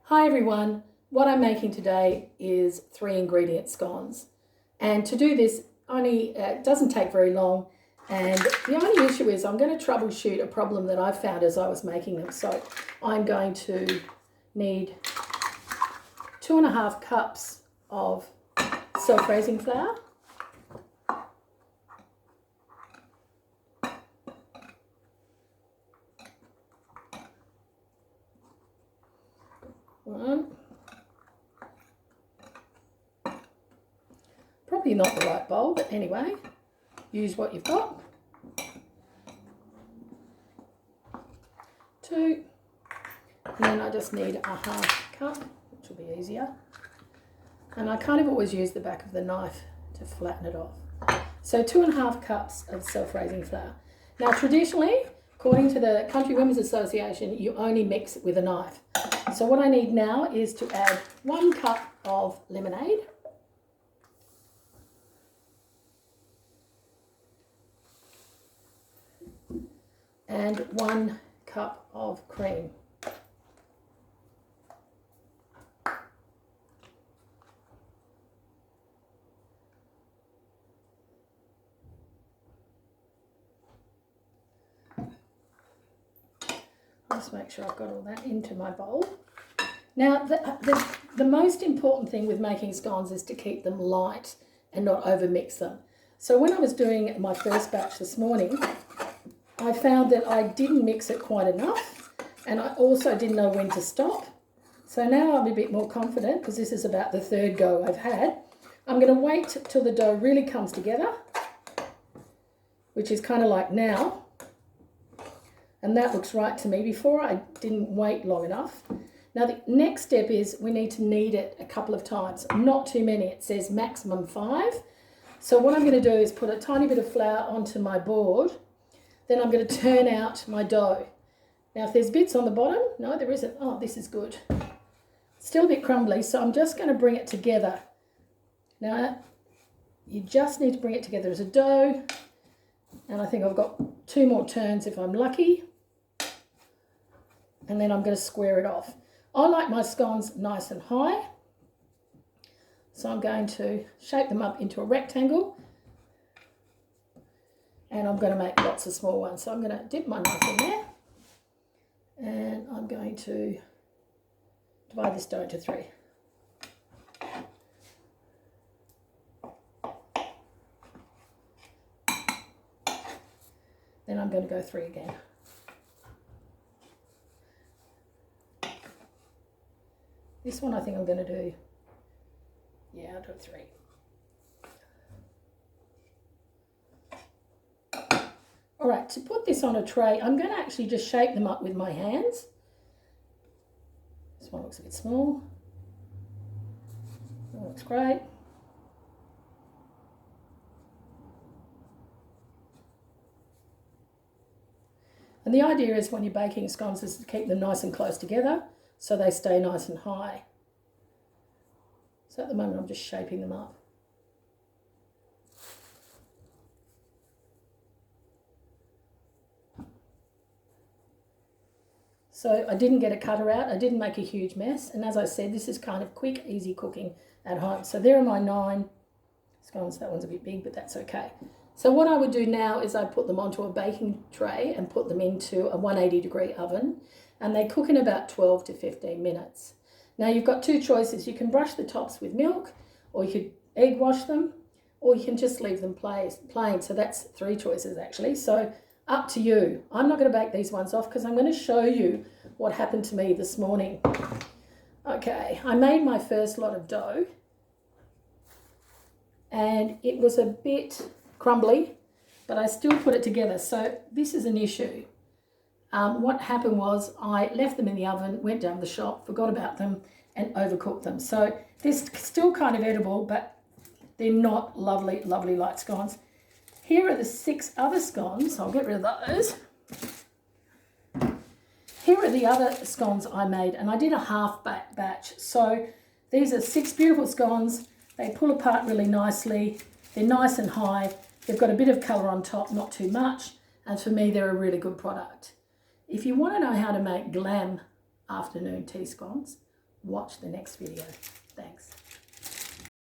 Hi everyone, what I'm making today is 3 ingredient scones, and to do this only doesn't take very long, and the only issue is I'm going to troubleshoot a problem that I found as I was making them. So I'm going to need 2.5 cups of self-raising flour, probably not the right bowl, but anyway, use what you've got. 2, and then I just need a half cup, which will be easier. And I kind of always use the back of the knife to flatten it off. So 2.5 cups of self-raising flour. Now traditionally, according to the Country Women's Association, you only mix it with a knife. So what I need now is to add 1 cup of lemonade, and 1 cup of cream. Just make sure I've got all that into my bowl. Now, the most important thing with making scones is to keep them light and not overmix them. So when I was doing my first batch this morning, I found that I didn't mix it quite enough, and I also didn't know when to stop. So now I'm a bit more confident, because this is about the 3rd go I've had. I'm going to wait till the dough really comes together, which is kind of like now. And that looks right to me. Before, I didn't wait long enough. Now the next step is we need to knead it a couple of times, not too many. It says maximum 5. So what I'm going to do is put a tiny bit of flour onto my board. Then I'm going to turn out my dough. Now if there's bits on the bottom, no there isn't. Oh, this is good. Still a bit crumbly, so I'm just going to bring it together. Now you just need to bring it together as a dough. And I think I've got 2 more turns if I'm lucky. And then I'm going to square it off. I like my scones nice and high. So I'm going to shape them up into a rectangle. And I'm going to make lots of small ones. So I'm going to dip my knife in there. And I'm going to divide this dough into 3. Then I'm going to go 3 again. This one I think I'm going to do, I'll do 3. All right, to put this on a tray, I'm going to actually just shape them up with my hands. This one looks a bit small. That looks great. And the idea is when you're baking scones is to keep them nice and close together so they stay nice and high. So at the moment I'm just shaping them up. So I didn't get a cutter out, I didn't make a huge mess, and as I said, this is kind of quick, easy cooking at home. So there are my 9 scones. That one's a bit big, but that's okay. So what I would do now is I put them onto a baking tray and put them into a 180-degree oven, and they cook in about 12 to 15 minutes. Now you've got 2 choices. You can brush the tops with milk, or you could egg wash them, or you can just leave them plain. So that's 3 choices actually. So up to you. I'm not going to bake these ones off because I'm going to show you what happened to me this morning. Okay, I made my first lot of dough, and it was a bit crumbly, but I still put it together. So this is an issue. What happened was I left them in the oven, went down the shop, forgot about them, and overcooked them. So they're still kind of edible, but they're not lovely, lovely light scones. Here are the 6 other scones. I'll get rid of those. Here are the other scones I made, and I did a half batch. So these are 6 beautiful scones. They pull apart really nicely. They're nice and high. They've got a bit of colour on top, not too much. And for me, they're a really good product. If you want to know how to make glam afternoon tea scones, watch the next video. Thanks.